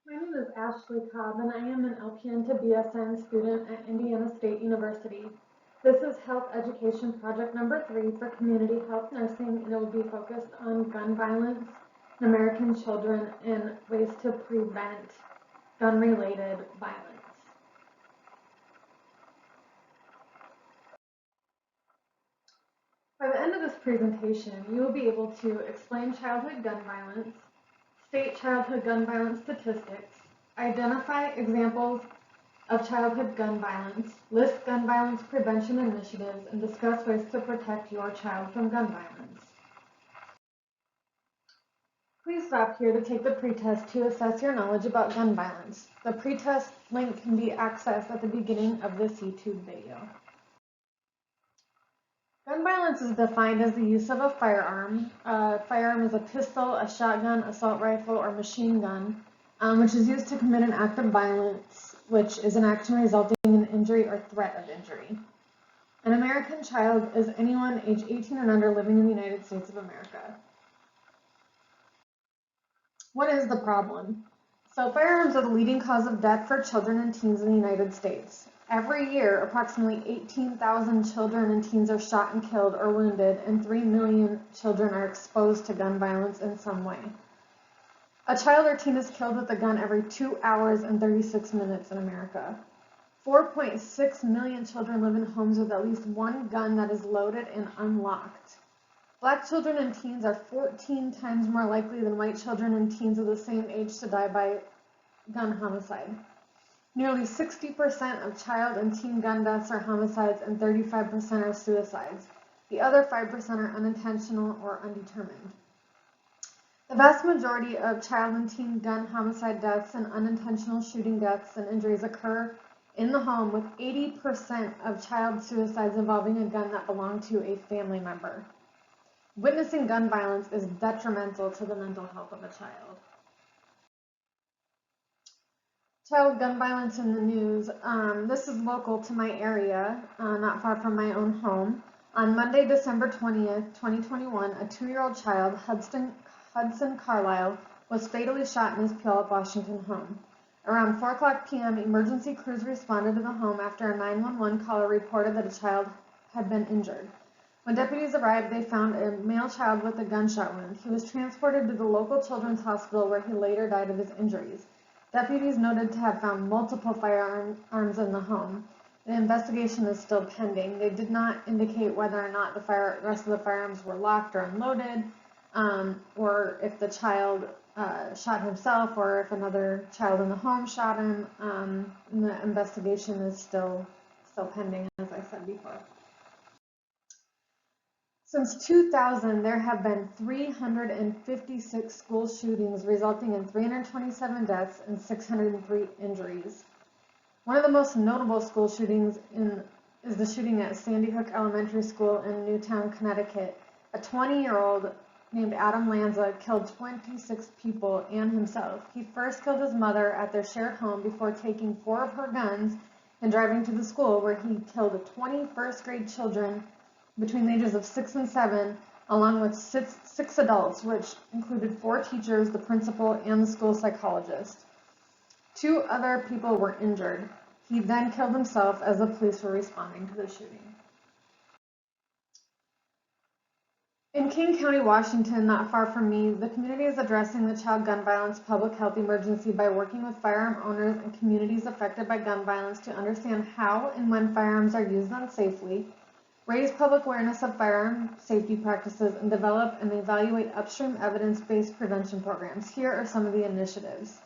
My name is Ashley Cobb, and I am an LPN to BSN student at Indiana State University. This is Health Education Project number 3 for Community Health Nursing, and it will be focused on gun violence in American children and ways to prevent gun-related violence. By the end of this presentation, you will be able to explain childhood gun violence, state childhood gun violence statistics, identify examples of childhood gun violence, list gun violence prevention initiatives, and discuss ways to protect your child from gun violence. Please stop here to take the pretest to assess your knowledge about gun violence. The pretest link can be accessed at the beginning of this YouTube video. Gun violence is defined as the use of a firearm. A firearm is a pistol, a shotgun, assault rifle, or machine gun, which is used to commit an act of violence, which is an action resulting in injury or threat of injury. An American child is anyone age 18 and under living in the United States of America. What is the problem? So firearms are the leading cause of death for children and teens in the United States. Every year, approximately 18,000 children and teens are shot and killed or wounded, and 3 million children are exposed to gun violence in some way. A child or teen is killed with a gun every 2 hours and 36 minutes in America. 4.6 million children live in homes with at least one gun that is loaded and unlocked. Black children and teens are 14 times more likely than white children and teens of the same age to die by gun homicide. Nearly 60% of child and teen gun deaths are homicides and 35% are suicides. The other 5% are unintentional or undetermined. The vast majority of child and teen gun homicide deaths and unintentional shooting deaths and injuries occur in the home, with 80% of child suicides involving a gun that belonged to a family member. Witnessing gun violence is detrimental to the mental health of a child. Child gun violence in the news. This is local to my area, not far from my own home. On Monday, December 20th, 2021, a 2-year-old child, Hudson Carlisle, was fatally shot in his Puyallup, Washington home. Around 4:00 p.m., emergency crews responded to the home after a 911 caller reported that a child had been injured. When deputies arrived, they found a male child with a gunshot wound. He was transported to the local children's hospital, where he later died of his injuries. Deputies noted to have found multiple firearms in the home. The investigation is still pending. They did not indicate whether or not the rest of the firearms were locked or unloaded, or if the child shot himself, or if another child in the home shot him. The investigation is still pending, as I said before. Since 2000, there have been 356 school shootings, resulting in 327 deaths and 603 injuries. One of the most notable school shootings is the shooting at Sandy Hook Elementary School in Newtown, Connecticut. A 20-year-old named Adam Lanza killed 26 people and himself. He first killed his mother at their shared home before taking 4 of her guns and driving to the school, where he killed 20 first-grade children between the ages of 6 and 7, along with six adults, which included 4 teachers, the principal, and the school psychologist. 2 other people were injured. He then killed himself as the police were responding to the shooting. In King County, Washington, not far from me, the community is addressing the child gun violence public health emergency by working with firearm owners and communities affected by gun violence to understand how and when firearms are used unsafely, raise public awareness of firearm safety practices, and develop and evaluate upstream evidence-based prevention programs. Here are some of the initiatives.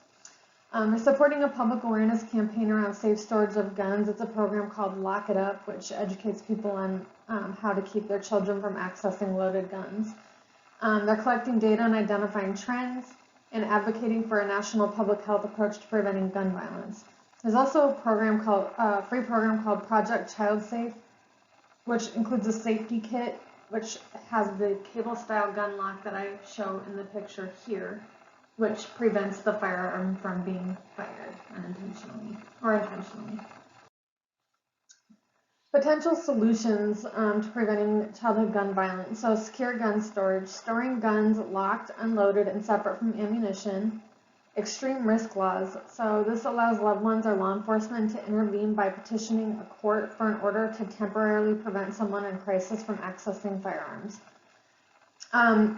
We're supporting a public awareness campaign around safe storage of guns. It's a program called Lock It Up, which educates people on how to keep their children from accessing loaded guns. They're collecting data and identifying trends and advocating for a national public health approach to preventing gun violence. There's also a free program called Project Child Safe, which includes a safety kit, which has the cable-style gun lock that I show in the picture here, which prevents the firearm from being fired unintentionally or intentionally. Potential solutions to preventing childhood gun violence. So secure gun storage, storing guns locked, unloaded, and separate from ammunition. extreme risk laws. So this allows loved ones or law enforcement to intervene by petitioning a court for an order to temporarily prevent someone in crisis from accessing firearms.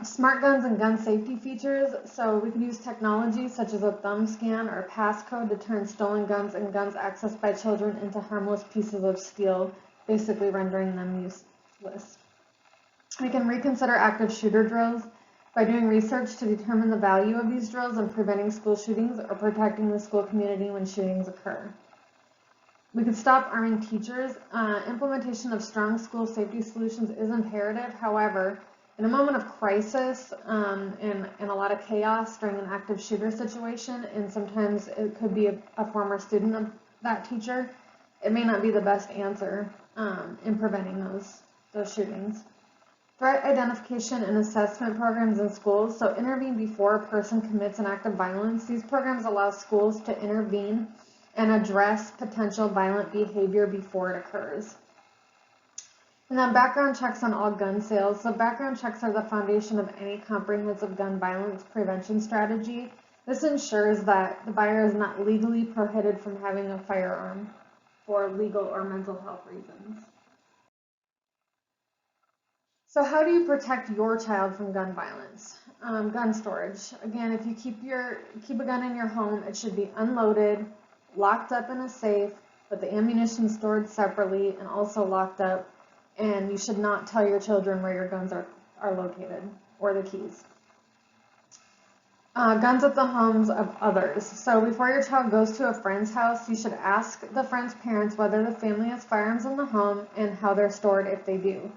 Smart guns and gun safety features. So we could use technology such as a thumb scan or passcode to turn stolen guns and guns accessed by children into harmless pieces of steel, basically rendering them useless. We can reconsider active shooter drills by doing research to determine the value of these drills in preventing school shootings or protecting the school community when shootings occur. We could stop arming teachers. Implementation of strong school safety solutions is imperative. However, in a moment of crisis and a lot of chaos during an active shooter situation, and sometimes it could be a former student of that teacher, it may not be the best answer in preventing those shootings. Threat identification and assessment programs in schools. So intervene before a person commits an act of violence. These programs allow schools to intervene and address potential violent behavior before it occurs. And then background checks on all gun sales. So background checks are the foundation of any comprehensive gun violence prevention strategy. This ensures that the buyer is not legally prohibited from having a firearm for legal or mental health reasons. So how do you protect your child from gun violence? Gun storage. Again, if you keep a gun in your home, it should be unloaded, locked up in a safe, with the ammunition stored separately and also locked up. And you should not tell your children where your guns are located, or the keys. Guns at the homes of others. So before your child goes to a friend's house, you should ask the friend's parents whether the family has firearms in the home and how they're stored if they do.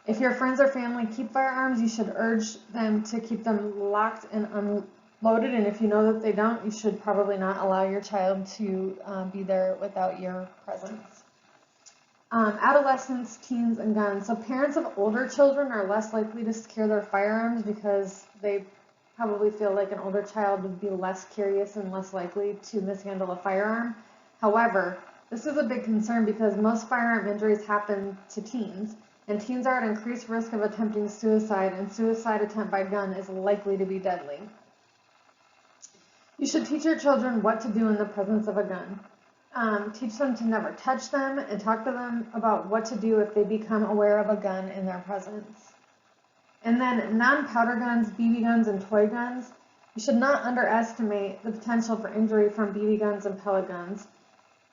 If your friends or family keep firearms, you should urge them to keep them locked and unloaded. And if you know that they don't, you should probably not allow your child to be there without your presence. Adolescents, teens, and guns. So parents of older children are less likely to secure their firearms because they probably feel like an older child would be less curious and less likely to mishandle a firearm. However, this is a big concern because most firearm injuries happen to teens, and teens are at increased risk of attempting suicide, and suicide attempt by gun is likely to be deadly. You should teach your children what to do in the presence of a gun. Teach them to never touch them and talk to them about what to do if they become aware of a gun in their presence. And then non-powder guns, BB guns, and toy guns. You should not underestimate the potential for injury from BB guns and pellet guns.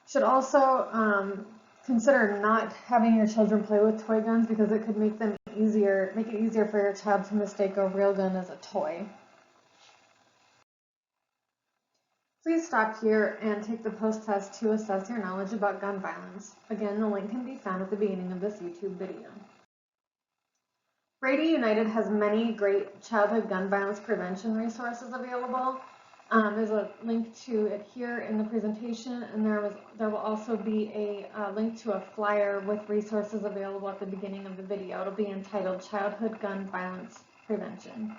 You should also consider not having your children play with toy guns because it could make it easier for your child to mistake a real gun as a toy. Please stop here and take the post-test to assess your knowledge about gun violence. Again, the link can be found at the beginning of this YouTube video. Brady United has many great childhood gun violence prevention resources available. There's a link to it here in the presentation, and there will also be a link to a flyer with resources available at the beginning of the video. It'll be entitled Childhood Gun Violence Prevention.